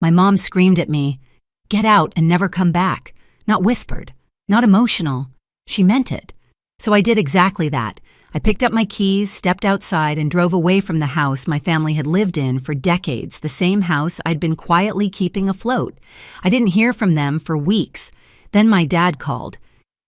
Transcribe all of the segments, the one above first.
My mom screamed at me, "Get out and never come back." Not whispered, not emotional. She meant it. So I did exactly that. I picked up my keys, stepped outside, and drove away from the house my family had lived in for decades, the same house I'd been quietly keeping afloat. I didn't hear from them for weeks. Then my dad called.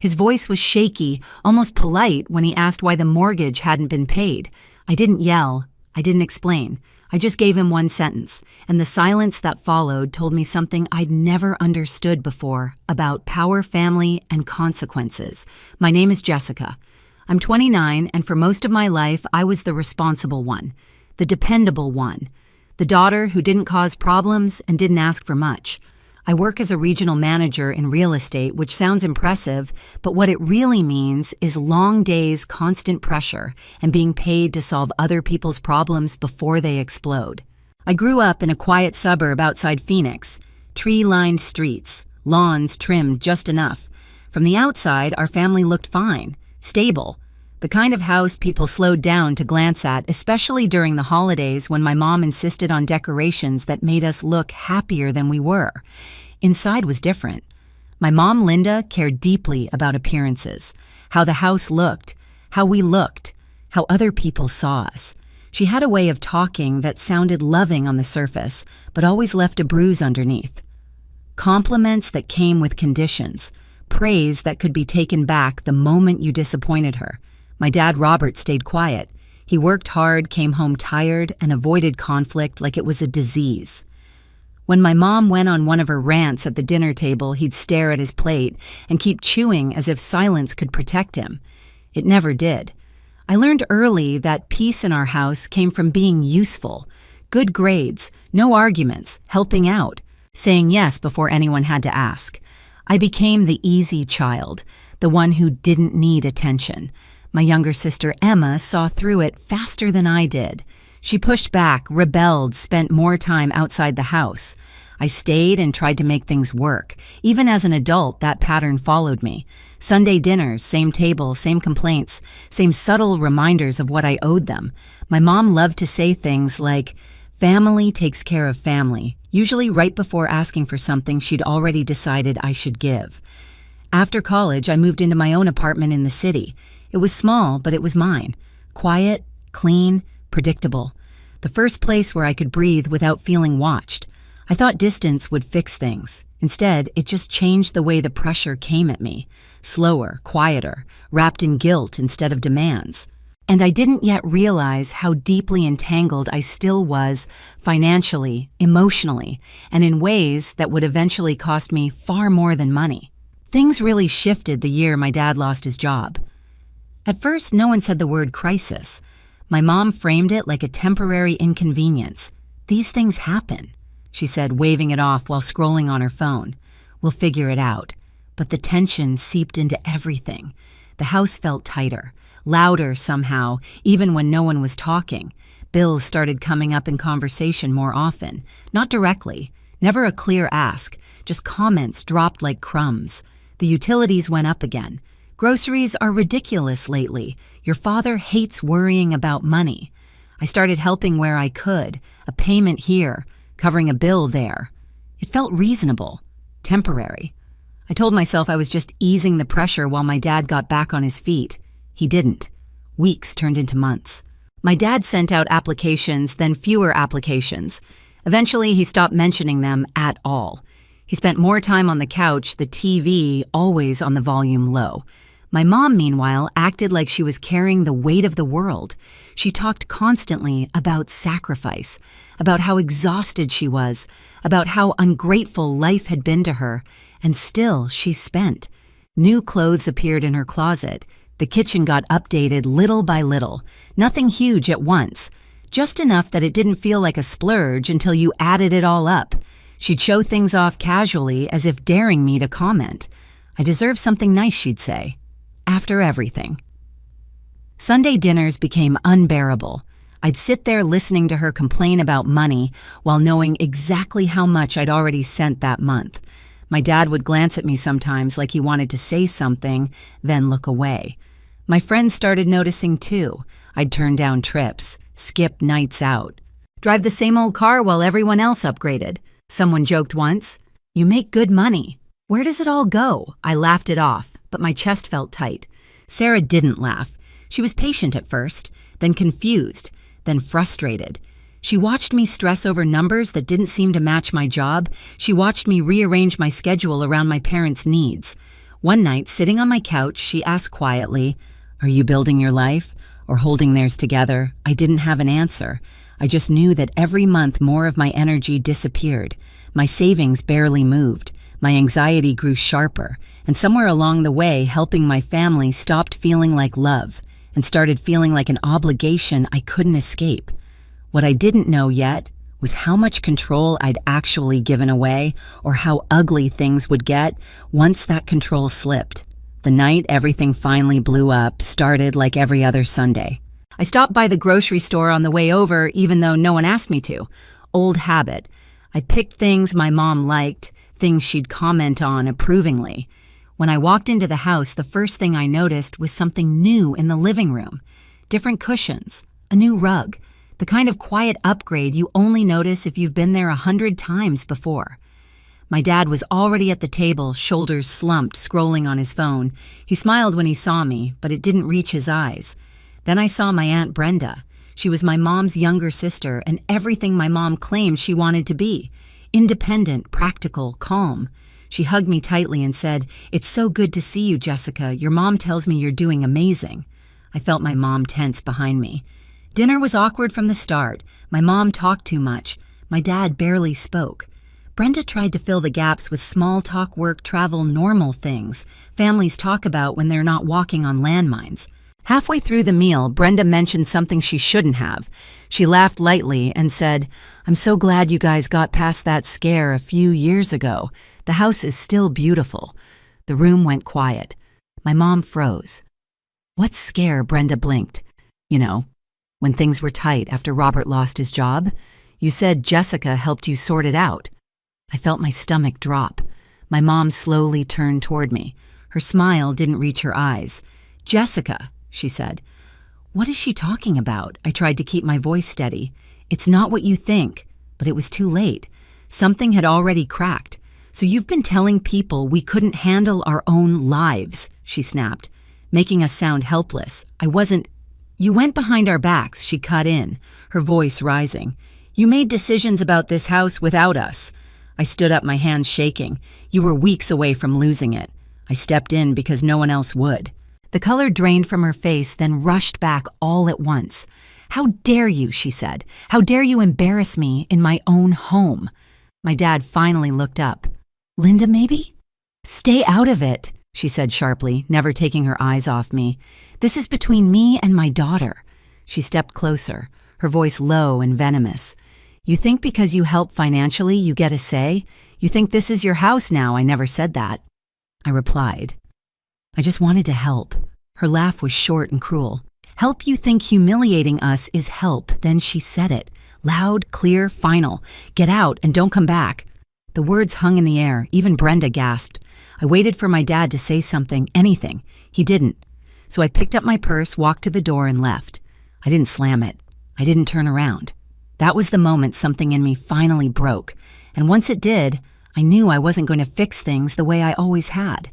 His voice was shaky, almost polite when he asked why the mortgage hadn't been paid. I didn't yell. I didn't explain. I just gave him one sentence, and the silence that followed told me something I'd never understood before about power, family, and consequences. My name is Jessica. I'm 29, and for most of my life, I was the responsible one, the dependable one, the daughter who didn't cause problems and didn't ask for much. I work as a regional manager in real estate, which sounds impressive, but what it really means is long days, constant pressure, and being paid to solve other people's problems before they explode. I grew up in a quiet suburb outside Phoenix, tree-lined streets, lawns trimmed just enough. From the outside, our family looked fine, stable, the kind of house people slowed down to glance at, especially during the holidays when my mom insisted on decorations that made us look happier than we were. Inside was different. My mom, Linda, cared deeply about appearances, how the house looked, how we looked, how other people saw us. She had a way of talking that sounded loving on the surface, but always left a bruise underneath. Compliments that came with conditions, praise that could be taken back the moment you disappointed her. My dad, Robert, stayed quiet. He worked hard, came home tired, and avoided conflict like it was a disease. When my mom went on one of her rants at the dinner table, he'd stare at his plate and keep chewing as if silence could protect him. It never did. I learned early that peace in our house came from being useful, good grades, no arguments, helping out, saying yes before anyone had to ask. I became the easy child, the one who didn't need attention. My younger sister, Emma, saw through it faster than I did. She pushed back, rebelled, spent more time outside the house. I stayed and tried to make things work. Even as an adult, that pattern followed me. Sunday dinners, same table, same complaints, same subtle reminders of what I owed them. My mom loved to say things like, "Family takes care of family," usually right before asking for something she'd already decided I should give. After college, I moved into my own apartment in the city. It was small, but it was mine. Quiet, clean, predictable. The first place where I could breathe without feeling watched. I thought distance would fix things. Instead, it just changed the way the pressure came at me. Slower, quieter, wrapped in guilt instead of demands. And I didn't yet realize how deeply entangled I still was financially, emotionally, and in ways that would eventually cost me far more than money. Things really shifted the year my dad lost his job. At first, no one said the word crisis. My mom framed it like a temporary inconvenience. "These things happen," she said, waving it off while scrolling on her phone. "We'll figure it out." But the tension seeped into everything. The house felt tighter, louder somehow, even when no one was talking. Bills started coming up in conversation more often. Not directly, never a clear ask, just comments dropped like crumbs. The utilities went up again. "Groceries are ridiculous lately. Your father hates worrying about money." I started helping where I could, a payment here, covering a bill there. It felt reasonable, temporary. I told myself I was just easing the pressure while my dad got back on his feet. He didn't. Weeks turned into months. My dad sent out applications, then fewer applications. Eventually, he stopped mentioning them at all. He spent more time on the couch, the TV always on the volume low. My mom, meanwhile, acted like she was carrying the weight of the world. She talked constantly about sacrifice, about how exhausted she was, about how ungrateful life had been to her, and still she spent. New clothes appeared in her closet. The kitchen got updated little by little. Nothing huge at once, just enough that it didn't feel like a splurge until you added it all up. She'd show things off casually as if daring me to comment. "I deserve something nice," she'd say. After everything. Sunday dinners became unbearable. I'd sit there listening to her complain about money while knowing exactly how much I'd already sent that month. My dad would glance at me sometimes like he wanted to say something, then look away. My friends started noticing too. I'd turn down trips, skip nights out, drive the same old car while everyone else upgraded. Someone joked once, "You make good money. Where does it all go?" I laughed it off, but my chest felt tight. Sarah didn't laugh. She was patient at first, then confused, then frustrated. She watched me stress over numbers that didn't seem to match my job. She watched me rearrange my schedule around my parents' needs. One night, sitting on my couch, she asked quietly, "Are you building your life or holding theirs together?" I didn't have an answer. I just knew that every month more of my energy disappeared. My savings barely moved. My anxiety grew sharper, and somewhere along the way, helping my family stopped feeling like love and started feeling like an obligation I couldn't escape. What I didn't know yet was how much control I'd actually given away, or how ugly things would get once that control slipped. The night everything finally blew up started like every other Sunday. I stopped by the grocery store on the way over, even though no one asked me to. Old habit. I picked things my mom liked, things she'd comment on approvingly. When I walked into the house, the first thing I noticed was something new in the living room. Different cushions, a new rug, the kind of quiet upgrade you only notice if you've been there 100 times before. My dad was already at the table, shoulders slumped, scrolling on his phone. He smiled when he saw me, but it didn't reach his eyes. Then I saw my Aunt Brenda. She was my mom's younger sister and everything my mom claimed she wanted to be. Independent, practical, calm. She hugged me tightly and said, "It's so good to see you, Jessica. Your mom tells me you're doing amazing." I felt my mom tense behind me. Dinner was awkward from the start. My mom talked too much. My dad barely spoke. Brenda tried to fill the gaps with small talk, work, travel, normal things families talk about when they're not walking on landmines. Halfway through the meal, Brenda mentioned something she shouldn't have. She laughed lightly and said, "I'm so glad you guys got past that scare a few years ago. The house is still beautiful." The room went quiet. My mom froze. "What scare?" Brenda blinked. "You know, when things were tight after Robert lost his job. You said Jessica helped you sort it out." I felt my stomach drop. My mom slowly turned toward me. Her smile didn't reach her eyes. "Jessica," she said. "What is she talking about?" I tried to keep my voice steady. "It's not what you think." But it was too late. Something had already cracked. "So you've been telling people we couldn't handle our own lives," she snapped, making us sound helpless. I wasn't. "You went behind our backs," she cut in, her voice rising. "You made decisions about this house without us." I stood up, my hands shaking. "You were weeks away from losing it." I stepped in because no one else would. The color drained from her face, then rushed back all at once. "How dare you," she said. "How dare you embarrass me in my own home?" My dad finally looked up. "Linda, maybe?" "Stay out of it," she said sharply, never taking her eyes off me. "This is between me and my daughter." She stepped closer, her voice low and venomous. "You think because you help financially you get a say? You think this is your house now? I never said that." I replied, "I just wanted to help." Her laugh was short and cruel. "Help you think humiliating us is help?" Then she said it. Loud, clear, final. "Get out and don't come back." The words hung in the air. Even Brenda gasped. I waited for my dad to say something, anything. He didn't. So I picked up my purse, walked to the door, and left. I didn't slam it. I didn't turn around. That was the moment something in me finally broke. And once it did, I knew I wasn't going to fix things the way I always had.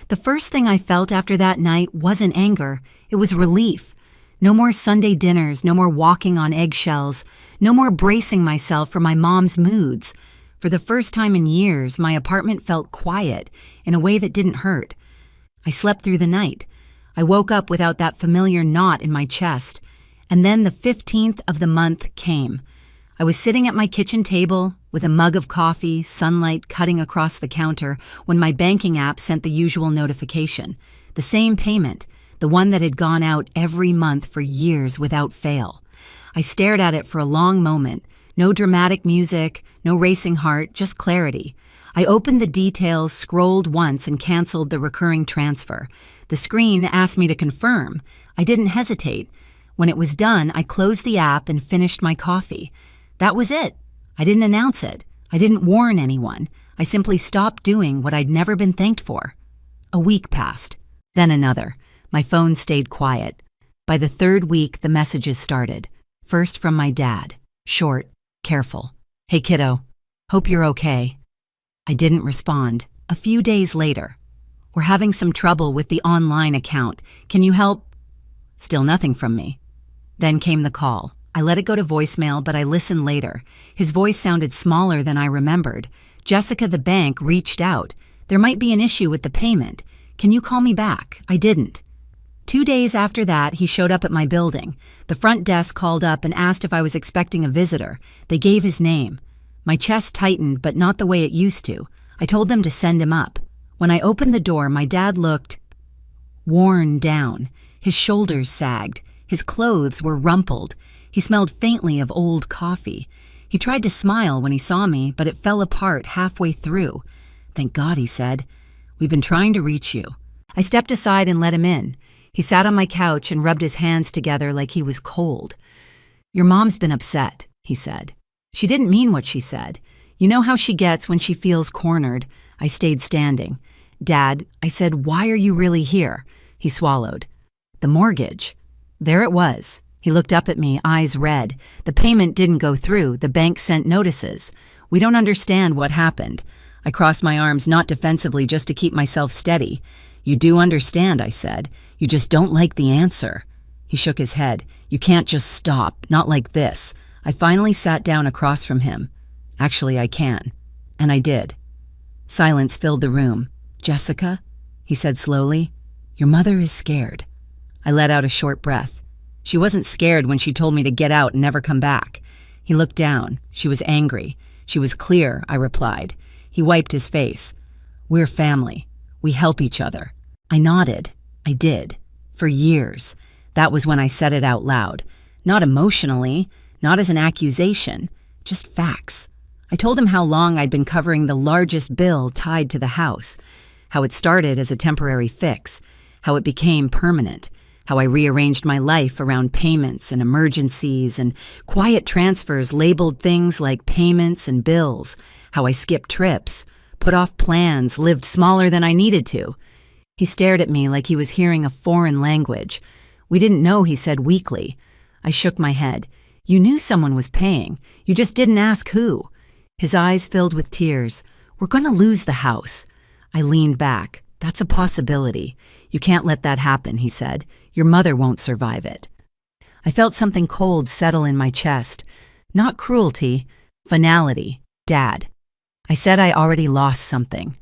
The first thing I felt after that night wasn't anger. It was relief. No more Sunday dinners, no more walking on eggshells, no more bracing myself for my mom's moods. For the first time in years, my apartment felt quiet in a way that didn't hurt. I slept through the night. I woke up without that familiar knot in my chest. And then the 15th of the month came. I was sitting at my kitchen table with a mug of coffee, sunlight cutting across the counter, when my banking app sent the usual notification. The same payment, the one that had gone out every month for years without fail. I stared at it for a long moment. No dramatic music, no racing heart, just clarity. I opened the details, scrolled once, and canceled the recurring transfer. The screen asked me to confirm. I didn't hesitate. When it was done, I closed the app and finished my coffee. That was it. I didn't announce it. I didn't warn anyone. I simply stopped doing what I'd never been thanked for. A week passed. Then another. My phone stayed quiet. By the third week, the messages started. First from my dad. Short, careful. "Hey kiddo, Hope you're okay." I didn't respond. A few days later, "We're having some trouble with the online account. Can you help?" Still nothing from me. Then came the call. I let it go to voicemail, but I listened later. His voice sounded smaller than I remembered. "Jessica, the bank reached out. There might be an issue with the payment. Can you call me back?" I didn't. 2 days after that, he showed up at my building. The front desk called up and asked if I was expecting a visitor. They gave his name. My chest tightened, but not the way it used to. I told them to send him up. When I opened the door, my dad looked worn down. His shoulders sagged. His clothes were rumpled. He smelled faintly of old coffee. He tried to smile when he saw me, but it fell apart halfway through. "Thank God," he said. "We've been trying to reach you." I stepped aside and let him in. He sat on my couch and rubbed his hands together like he was cold. "Your mom's been upset," he said. "She didn't mean what she said. You know how she gets when she feels cornered." I stayed standing. "Dad," I said, "why are you really here?" He swallowed. "The mortgage." There it was. He looked up at me, eyes red. "The payment didn't go through. The bank sent notices. We don't understand what happened." I crossed my arms, not defensively, just to keep myself steady. "You do understand," I said. "You just don't like the answer." He shook his head. "You can't just stop, not like this." I finally sat down across from him. "Actually, I can." And I did. Silence filled the room. "Jessica," he said slowly, "your mother is scared." I let out a short breath. "She wasn't scared when she told me to get out and never come back." He looked down. "She was angry." "She was clear," I replied. He wiped his face. "We're family. We help each other." I nodded. I did. For years. That was when I said it out loud. Not emotionally, not as an accusation, just facts. I told him how long I'd been covering the largest bill tied to the house, how it started as a temporary fix, how it became permanent, how I rearranged my life around payments and emergencies and quiet transfers labeled things like payments and bills, how I skipped trips, put off plans, lived smaller than I needed to. He stared at me like he was hearing a foreign language. "We didn't know," he said weakly. I shook my head. "You knew someone was paying. You just didn't ask who." His eyes filled with tears. "We're going to lose the house." I leaned back. "That's a possibility. You can't let that happen," he said. "Your mother won't survive it." I felt something cold settle in my chest. Not cruelty, finality. Dad. I said I already lost something.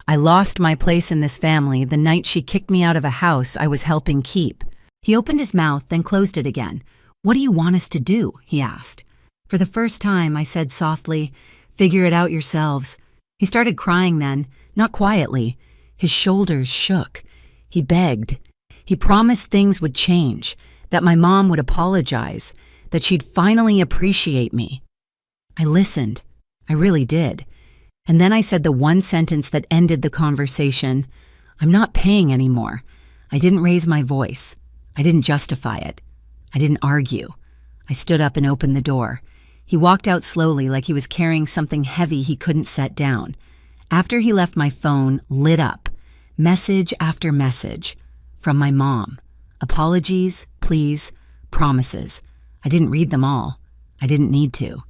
I lost my place in this family the night she kicked me out of a house I was helping keep. He opened his mouth, then closed it again. "What do you want us to do?" he asked. For the first time, I said softly, "Figure it out yourselves." He started crying then, not quietly. His shoulders shook. He begged. He promised things would change, that my mom would apologize, that she'd finally appreciate me. I listened. I really did. And then I said the one sentence that ended the conversation. "I'm not paying anymore." I didn't raise my voice. I didn't justify it. I didn't argue. I stood up and opened the door. He walked out slowly like he was carrying something heavy he couldn't set down. After he left, my phone lit up. Message after message. From my mom. Apologies, pleas, promises. I didn't read them all. I didn't need to.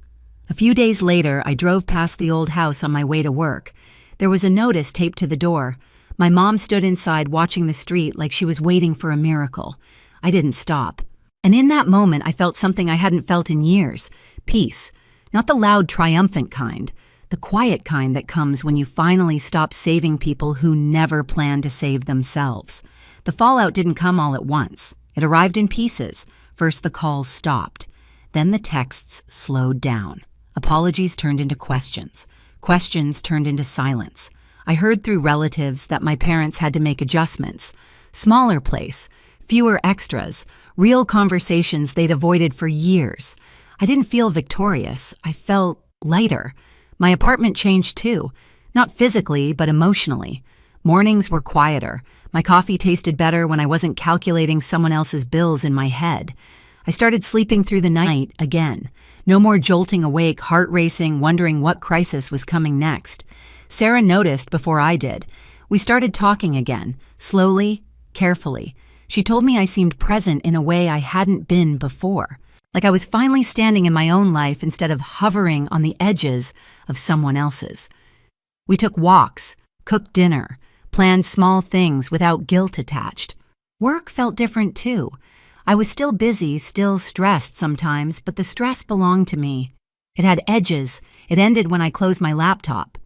A few days later, I drove past the old house on my way to work. There was a notice taped to the door. My mom stood inside watching the street like she was waiting for a miracle. I didn't stop. And in that moment, I felt something I hadn't felt in years. Peace. Not the loud, triumphant kind. The quiet kind that comes when you finally stop saving people who never planned to save themselves. The fallout didn't come all at once. It arrived in pieces. First, the calls stopped. Then the texts slowed down. Apologies turned into questions. Questions turned into silence. I heard through relatives that my parents had to make adjustments. Smaller place, fewer extras, real conversations they'd avoided for years. I didn't feel victorious. I felt lighter. My apartment changed too. Not physically, but emotionally. Mornings were quieter. My coffee tasted better when I wasn't calculating someone else's bills in my head. I started sleeping through the night again. No more jolting awake, heart racing, wondering what crisis was coming next. Sarah noticed before I did. We started talking again, slowly, carefully. She told me I seemed present in a way I hadn't been before. Like I was finally standing in my own life instead of hovering on the edges of someone else's. We took walks, cooked dinner, planned small things without guilt attached. Work felt different too. I was still busy, still stressed sometimes, but the stress belonged to me. It had edges. It ended when I closed my laptop.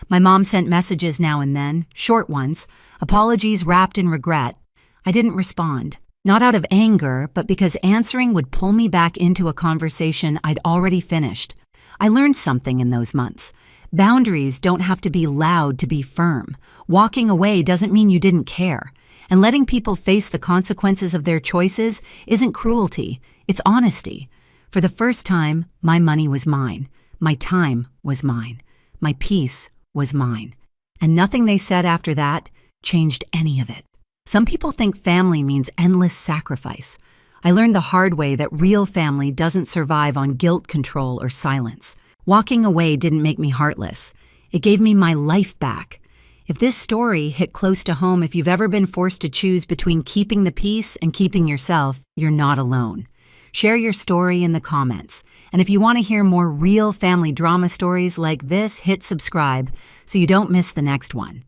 My mom sent messages now and then, short ones, apologies wrapped in regret. I didn't respond. Not out of anger, but because answering would pull me back into a conversation I'd already finished. I learned something in those months. Boundaries don't have to be loud to be firm. Walking away doesn't mean you didn't care. And letting people face the consequences of their choices isn't cruelty, it's honesty. For the first time, my money was mine. My time was mine. My peace was mine. And nothing they said after that changed any of it. Some people think family means endless sacrifice. I learned the hard way that real family doesn't survive on guilt control or silence. Walking away didn't make me heartless. It gave me my life back. If this story hit close to home, if you've ever been forced to choose between keeping the peace and keeping yourself, you're not alone. Share your story in the comments. And if you want to hear more real family drama stories like this, hit subscribe so you don't miss the next one.